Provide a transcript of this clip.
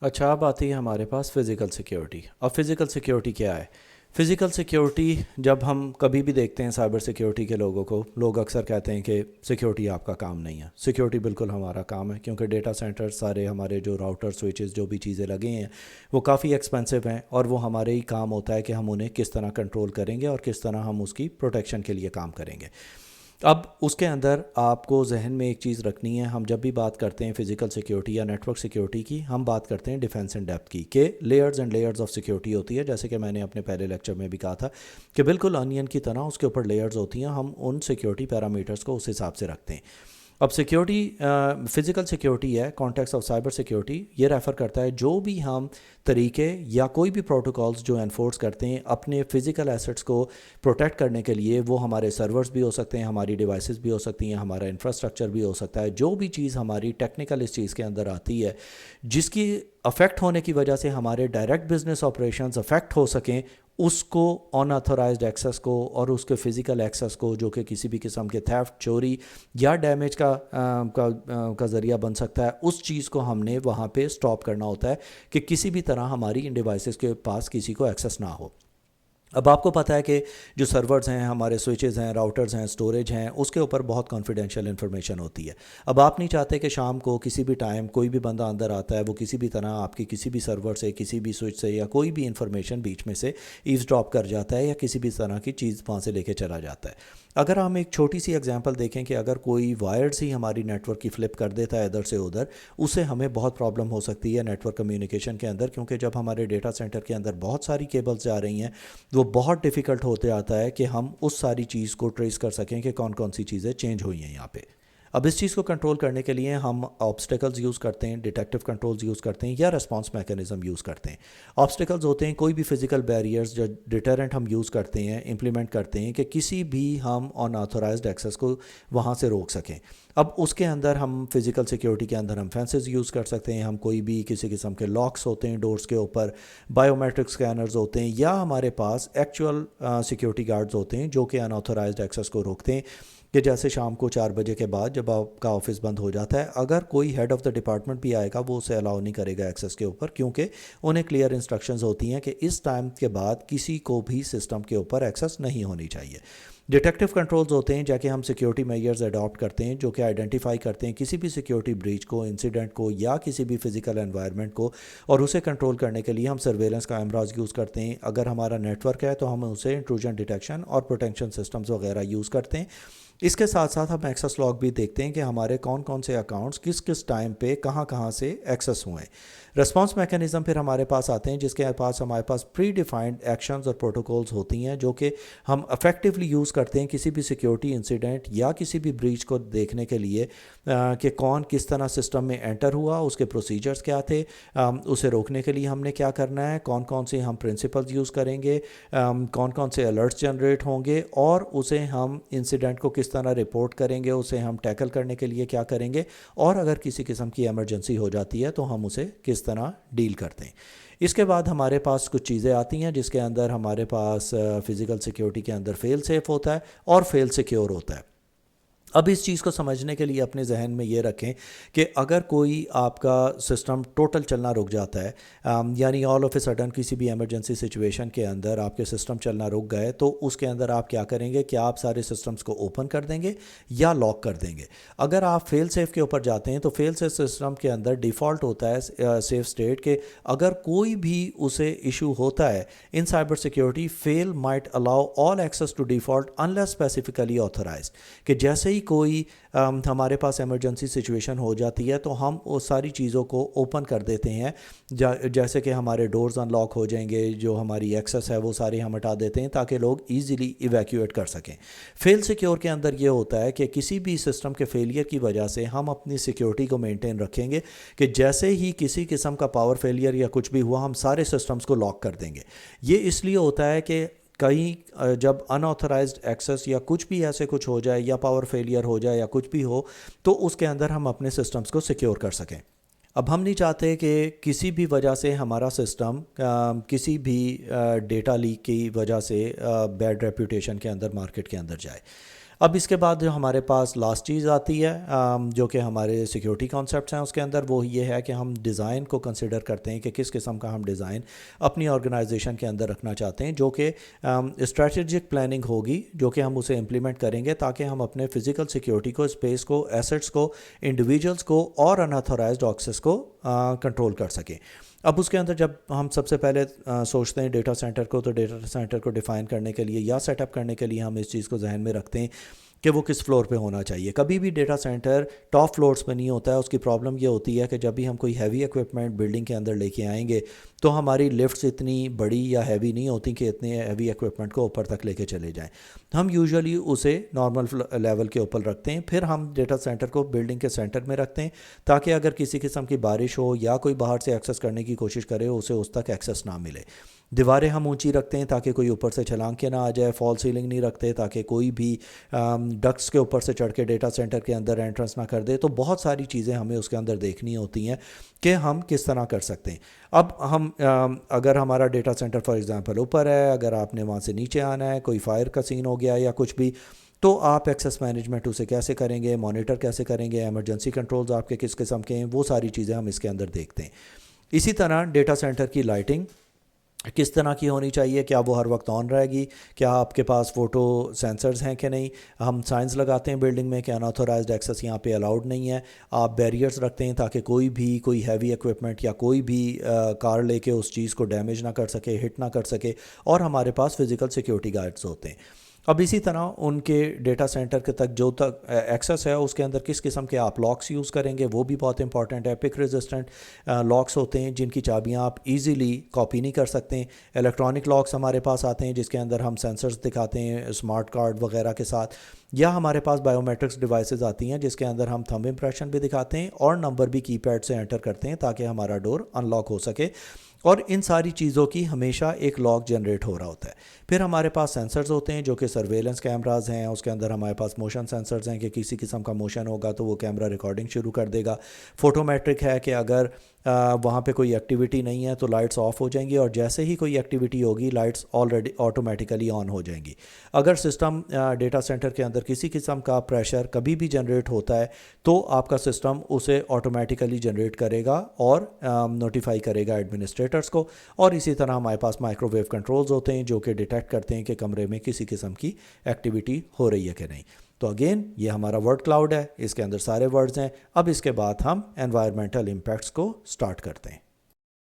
अच्छा, अब आती है हमारे पास फ़िज़िकल सिक्योरिटी। अब फ़िज़िकल सिक्योरिटी क्या है? फ़िज़िकल सिक्योरिटी जब हम कभी भी देखते हैं साइबर सिक्योरिटी के लोगों को, लोग अक्सर कहते हैं कि सिक्योरिटी आपका काम नहीं है। सिक्योरिटी बिल्कुल हमारा काम है, क्योंकि डेटा सेंटर सारे हमारे जो राउटर स्विचेस जो भी चीज़ें लगे हैं वो काफ़ी एक्सपेंसिव हैं, और वो हमारे ही काम होता है कि हम उन्हें किस तरह कंट्रोल करेंगे और किस तरह हम उसकी प्रोटेक्शन के लिए काम करेंगे। अब उसके अंदर आपको जहन में एक चीज़ रखनी है, हम जब भी बात करते हैं फ़िज़िकल सिक्योरिटी या नेटवर्क सिक्योरिटी की, हम बात करते हैं डिफेंस एंड डेप्थ की, कि layers and layers of security होती है। जैसे कि मैंने अपने पहले लेक्चर में भी कहा था कि बिल्कुल अनियन की तरह उसके ऊपर लेयर्स होती हैं, हम उन सिक्योरिटी पैरामीटर्स को उस हिसाब से रखते हैं। अब सिक्योरिटी फ़िज़िकल सिक्योरिटी है, कॉन्टेक्स्ट ऑफ साइबर सिक्योरिटी ये रेफ़र करता है जो भी हम तरीके या कोई भी प्रोटोकॉल्स जो एनफोर्स करते हैं अपने फ़िज़िकल एसेट्स को प्रोटेक्ट करने के लिए। वो हमारे सर्वर्स भी हो सकते हैं, हमारी डिवाइसेस भी हो सकती हैं, हमारा इंफ्रास्ट्रक्चर भी हो सकता है। जो भी चीज़ हमारी टेक्निकल इस चीज़ के अंदर आती है जिसकी अफेक्ट होने की वजह से हमारे डायरेक्ट बिजनेस ऑपरेशंस अफेक्ट हो सकें, उसको अनऑथोराइज्ड एक्सेस को और उसके फ़िज़िकल एक्सेस को, जो कि किसी भी किस्म के थेफ्ट, चोरी या डैमेज का ज़रिया बन सकता है, उस चीज़ को हमने वहाँ पे स्टॉप करना होता है कि किसी भी तरह हमारी इन डिवाइसेस के पास किसी को एक्सेस ना हो। अब आपको पता है कि जो सर्वर्स हैं, हमारे स्विचेस हैं, राउटर्स हैं, स्टोरेज हैं, उसके ऊपर बहुत कॉन्फिडेंशियल इन्फॉर्मेशन होती है। अब आप नहीं चाहते कि शाम को किसी भी टाइम कोई भी बंदा अंदर आता है, वो किसी भी तरह आपकी किसी भी सर्वर से, किसी भी स्विच से या कोई भी इन्फॉर्मेशन बीच में से ईव्सड्रॉप कर जाता है या किसी भी तरह की चीज़ वहाँ से लेके चला जाता है। अगर हम एक छोटी सी एग्जांपल देखें कि अगर कोई वायर्स ही हमारी नेटवर्क की फ्लिप कर देता है इधर से उधर, उससे हमें बहुत प्रॉब्लम हो सकती है नेटवर्क कम्युनिकेशन के अंदर, क्योंकि जब हमारे डेटा सेंटर के अंदर बहुत सारी केबल्स जा रही हैं, वो बहुत डिफ़िकल्ट होते आता है कि हम उस सारी चीज़ को ट्रेस कर सकें कि कौन कौन सी चीज़ें चेंज हुई हैं यहाँ पे। अब इस चीज़ को कंट्रोल करने के लिए हम ऑब्स्टिकल्स यूज़ करते हैं, डिटेक्टिव कंट्रोल्स यूज़ करते हैं या रिस्पांस मैकेनिज्म यूज़ करते हैं। ऑब्स्टिकल्स होते हैं कोई भी फिजिकल बैरियर्स जो डिटरेंट हम यूज़ करते हैं, इंप्लीमेंट करते हैं कि किसी भी हम अनऑथोराइज्ड एक्सेस को वहाँ से रोक सकें। अब उसके अंदर हम फिज़िकल सिक्योरिटी के अंदर हम फेंसेस यूज़ कर सकते हैं, हम कोई भी किसी किस्म के लॉक्स होते हैं डोर्स के ऊपर, बायोमेट्रिक स्कैनर्स होते हैं, या हमारे पास एक्चुअल सिक्योरिटी गार्ड्स होते हैं जो कि अनऑथोराइज्ड एक्सेस को रोकते हैं। कि जैसे शाम को 4 बजे के बाद जब आपका ऑफिस बंद हो जाता है, अगर कोई हेड ऑफ़ द डिपार्टमेंट भी आएगा वो उसे अलाउ नहीं करेगा एक्सेस के ऊपर, क्योंकि उन्हें क्लियर इंस्ट्रक्शंस होती हैं कि इस टाइम के बाद किसी को भी सिस्टम के ऊपर एक्सेस नहीं होनी चाहिए। डिटेक्टिव कंट्रोल्स होते हैं जाके हम सिक्योरिटी मेजर्स अडॉप्ट करते हैं जो कि आइडेंटिफाई करते हैं किसी भी सिक्योरिटी ब्रीच को, इंसिडेंट को या किसी भी फिजिकल एनवायरनमेंट को, और उसे कंट्रोल करने के लिए हम सर्वेलेंस कैमरास यूज़ करते हैं। अगर हमारा नेटवर्क है तो हम उसे इंट्रूजन डिटेक्शन और प्रोटेक्शन सिस्टम्स वगैरह यूज़ करते हैं। इसके साथ साथ हम एक्सेस लॉग भी देखते हैं कि हमारे कौन कौन से अकाउंट्स किस किस टाइम पे कहाँ कहाँ से एक्सेस हुए हैं। रिस्पांस मैकेनिज्म फिर हमारे पास आते हैं जिसके पास हमारे पास प्री डिफाइंड एक्शंस और प्रोटोकॉल्स होती हैं जो कि हम इफेक्टिवली यूज़ करते हैं किसी भी सिक्योरिटी इंसिडेंट या किसी भी ब्रीच को देखने के लिए कि कौन किस तरह सिस्टम में एंटर हुआ, उसके प्रोसीजर्स क्या थे, उसे रोकने के लिए हमने क्या करना है, कौन कौन से हम प्रिंसिपल्स यूज़ करेंगे, कौन कौन से अलर्ट्स जनरेट होंगे, और उसे हम इंसिडेंट को किस तरह रिपोर्ट करेंगे, उसे हम टैकल करने के लिए क्या करेंगे, और अगर किसी किस्म की एमरजेंसी हो जाती है तो हम उसे किस तरह डील करते हैं। इसके बाद हमारे पास कुछ चीज़ें आती हैं जिसके अंदर हमारे पास फ़िज़िकल सिक्योरिटी के अंदर फेल सेफ होता है और फेल सिक्योर होता है। अब इस चीज़ को समझने के लिए अपने जहन में ये रखें कि अगर कोई आपका सिस्टम टोटल चलना रुक जाता है, यानी ऑल ऑफ ए सडन किसी भी एमरजेंसी सिचुएशन के अंदर आपके सिस्टम चलना रुक गए, तो उसके अंदर आप क्या करेंगे, क्या आप सारे सिस्टम्स को ओपन कर देंगे या लॉक कर देंगे। अगर आप फेल सेफ के ऊपर जाते हैं तो फेल सेफ सिस्टम के अंदर डिफ़ॉल्ट होता है सेफ स्टेट के अगर कोई भी उसे इशू होता है in cyber security, fail might allow all access to default unless specifically authorised, कि जैसे ही कोई हमारे पास इमरजेंसी सिचुएशन हो जाती है तो हम वो सारी चीज़ों को ओपन कर देते हैं, जैसे कि हमारे डोर्स अनलॉक हो जाएंगे, जो हमारी एक्सेस है वो सारी हम हटा देते हैं ताकि लोग इजीली इवैक्यूएट कर सकें। फेल सिक्योर के अंदर ये होता है कि किसी भी सिस्टम के फेलियर की वजह से हम अपनी सिक्योरिटी को मेंटेन रखेंगे कि जैसे ही किसी किस्म का पावर फेलियर या कुछ भी हुआ हम सारे सिस्टम्स को लॉक कर देंगे। ये इसलिए होता है कि कहीं जब अनऑथराइज्ड एक्सेस या कुछ भी ऐसे कुछ हो जाए या पावर फेलियर हो जाए या कुछ भी हो, तो उसके अंदर हम अपने सिस्टम्स को सिक्योर कर सकें। अब हम नहीं चाहते कि किसी भी वजह से हमारा सिस्टम किसी भी डेटा लीक की वजह से बैड रेपुटेशन के अंदर मार्केट के अंदर जाए। اب اس کے بعد جو ہمارے پاس لاسٹ چیز آتی ہے جو کہ ہمارے سیکیورٹی کانسیپٹس ہیں اس کے اندر، وہ یہ ہے کہ ہم ڈیزائن کو کنسیڈر کرتے ہیں کہ کس قسم کا ہم ڈیزائن اپنی آرگنائزیشن کے اندر رکھنا چاہتے ہیں، جو کہ اسٹریٹجک پلاننگ ہوگی، جو کہ ہم اسے امپلیمنٹ کریں گے تاکہ ہم اپنے فزیکل سیکیورٹی کو، اسپیس کو، ایسٹس کو، انڈیویجولس کو اور اناتھورائزڈ آکسیس کو کنٹرول کر سکیں۔ اب اس کے اندر جب ہم سب سے پہلے سوچتے ہیں ڈیٹا سینٹر کو، تو ڈیٹا سینٹر کو ڈیفائن کرنے کے لیے یا سیٹ اپ کرنے کے لیے ہم اس چیز کو ذہن میں رکھتے ہیں کہ وہ کس فلور پہ ہونا چاہیے۔ کبھی بھی ڈیٹا سینٹر ٹاپ فلورز پہ نہیں ہوتا ہے۔ اس کی پرابلم یہ ہوتی ہے کہ جب بھی ہم کوئی ہیوی ایکوپمنٹ بلڈنگ کے اندر لے کے آئیں گے تو ہماری لفٹس اتنی بڑی یا ہیوی نہیں ہوتی کہ اتنے ہیوی ایکوپمنٹ کو اوپر تک لے کے چلے جائیں۔ ہم یوزلی اسے نارمل لیول کے اوپر رکھتے ہیں، پھر ہم ڈیٹا سینٹر کو بلڈنگ کے سینٹر میں رکھتے ہیں تاکہ اگر کسی قسم کی بارش ہو یا کوئی باہر سے ایکسیس کرنے کی کوشش کرے اسے اس تک ایکسیس نہ ملے۔ دیواریں ہم اونچی رکھتے ہیں تاکہ کوئی اوپر سے چھلانگ کے نہ آ جائے۔ فال سیلنگ نہیں رکھتے تاکہ کوئی بھی ڈکس کے اوپر سے چڑھ کے ڈیٹا سینٹر کے اندر انٹرنس نہ کر دے۔ تو بہت ساری چیزیں ہمیں اس کے اندر دیکھنی ہوتی ہیں کہ ہم کس طرح کر سکتے ہیں۔ اب ہم اگر ہمارا ڈیٹا سینٹر فار ایگزامپل اوپر ہے، اگر آپ نے وہاں سے نیچے آنا ہے، کوئی فائر کا سین ہو گیا یا کچھ بھی، تو آپ ایکسیس مینجمنٹ اسے کیسے کریں گے، مانیٹر کیسے کریں گے، ایمرجنسی کنٹرولز آپ کے کس قسم کے ہیں، وہ ساری چیزیں ہم اس کے اندر دیکھتے ہیں۔ اسی طرح ڈیٹا سینٹر کی لائٹنگ کس طرح کی ہونی چاہیے، کیا وہ ہر وقت آن رہے گی، کیا آپ کے پاس فوٹو سینسرز ہیں کہ نہیں۔ ہم سائنس لگاتے ہیں بلڈنگ میں کہ اناتھورائزڈ ایکسیس یہاں پہ الاؤڈ نہیں ہے۔ آپ بیریئرز رکھتے ہیں تاکہ کوئی ہیوی ایکوپمنٹ یا کوئی بھی کار لے کے اس چیز کو ڈیمیج نہ کر سکے، ہٹ نہ کر سکے، اور ہمارے پاس فزیکل سیکیورٹی گارڈز ہوتے ہیں۔ اب اسی طرح ان کے ڈیٹا سینٹر کے تک جو تک ایکسیس ہے اس کے اندر کس قسم کے آپ لاکس یوز کریں گے، وہ بھی بہت امپورٹنٹ ہے۔ پک ریزسٹنٹ لاکس ہوتے ہیں جن کی چابیاں آپ ایزیلی کاپی نہیں کر سکتے ہیں۔ الیکٹرانک لاکس ہمارے پاس آتے ہیں جس کے اندر ہم سینسرز دکھاتے ہیں اسمارٹ کارڈ وغیرہ کے ساتھ، یا ہمارے پاس بائیو میٹرکس ڈیوائسز آتی ہیں جس کے اندر ہم تھمب امپریشن بھی دکھاتے ہیں اور نمبر بھی کی پیڈ سے انٹر کرتے ہیں تاکہ ہمارا ڈور ان لاک ہو سکے۔ اور ان ساری چیزوں کی ہمیشہ ایک لاک جنریٹ ہو رہا ہوتا ہے۔ پھر ہمارے پاس سینسرز ہوتے ہیں جو کہ سرویلنس کیمراز ہیں، اس کے اندر ہمارے پاس موشن سینسرز ہیں کہ کسی قسم کا موشن ہوگا تو وہ کیمرہ ریکارڈنگ شروع کر دے گا۔ فوٹو میٹرک ہے کہ اگر وہاں پہ کوئی ایکٹیویٹی نہیں ہے تو لائٹس آف ہو جائیں گی، اور جیسے ہی کوئی ایکٹیویٹی ہوگی لائٹس آلریڈی آٹومیٹیکلی آن ہو جائیں گی۔ اگر سسٹم ڈیٹا سینٹر کے اندر کسی قسم کا پریشر کبھی بھی جنریٹ ہوتا ہے تو آپ کا سسٹم اسے آٹومیٹیکلی جنریٹ کرے گا اور نوٹیفائی کرے گا ایڈمنسٹریٹرز کو۔ اور اسی طرح ہمارے پاس مائکرو ویو کنٹرولز ہوتے ہیں جو کہ ڈیٹیکٹ کرتے ہیں کہ کمرے میں کسی قسم کی ایکٹیویٹی ہو رہی ہے کہ نہیں۔ تو اگین یہ ہمارا ورڈ کلاؤڈ ہے، اس کے اندر سارے ورڈز ہیں۔ اب اس کے بعد ہم انوائرمنٹل امپیکٹس کو سٹارٹ کرتے ہیں۔